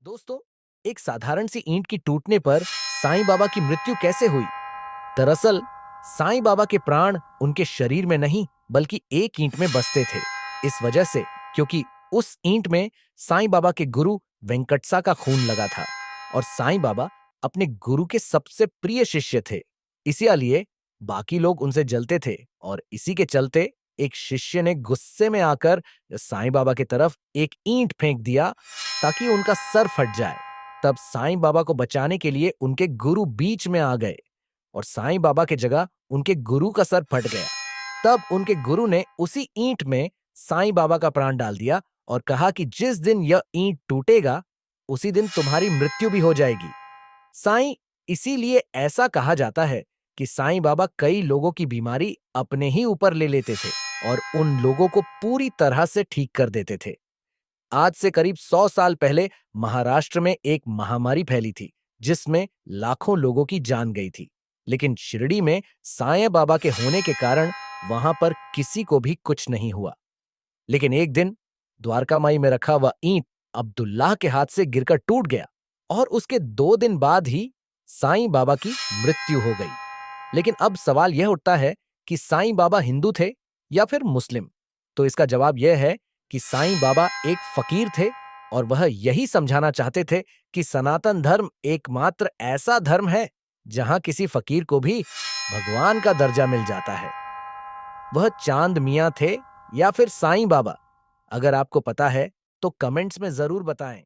दोस्तों, एक साधारण सी ईंट की टूटने पर साईं बाबा की मृत्यु कैसे हुई? दरअसल साईं बाबा के प्राण उनके शरीर में नहीं बल्कि एक ईंट में बसते थे। इस वजह से क्योंकि उस ईंट में साईं बाबा के गुरु वेंकटसा का खून लगा था और साईं बाबा अपने गुरु के सबसे प्रिय शिष्य थे। इसीलिए बाकी लोग उनसे जलते थे और इसी के चलते एक शिष्य ने गुस्से में आकर साईं बाबा की तरफ एक ईंट फेंक दिया ताकि उनका सर फट जाए। तब साईं बाबा को बचाने के लिए उनके गुरु बीच में आ गए और साईं बाबा की जगह उनके गुरु का सर फट गया। तब उनके गुरु ने उसी ईंट में साईं बाबा का प्राण डाल दिया और कहा कि जिस दिन यह ईंट टूटेगा उसी दिन तुम्हारी मृत्यु भी हो जाएगी। साईं इसीलिए ऐसा कहा जाता है कि साईं बाबा कई लोगों की बीमारी अपने ही ऊपर ले लेते थे और उन लोगों को पूरी तरह से ठीक कर देते थे। आज से करीब 100 साल पहले महाराष्ट्र में एक महामारी फैली थी जिसमें लाखों लोगों की जान गई थी। लेकिन शिरडी में साईं बाबा के होने के कारण वहां पर किसी को भी कुछ नहीं हुआ। लेकिन एक दिन द्वारका माई में रखा वह ईंट अब्दुल्लाह के हाथ से गिरकर टूट गया और उसके 2 दिन बाद ही साईं बाबा की मृत्यु हो गई। लेकिन अब सवाल यह उठता है कि साईं बाबा हिंदू थे या फिर मुस्लिम? तो इसका जवाब यह है कि साईं बाबा एक फकीर थे और वह यही समझाना चाहते थे कि सनातन धर्म एकमात्र ऐसा धर्म है जहां किसी फकीर को भी भगवान का दर्जा मिल जाता है। वह चांद मियां थे या फिर साईं बाबा? अगर आपको पता है तो कमेंट्स में जरूर बताएं।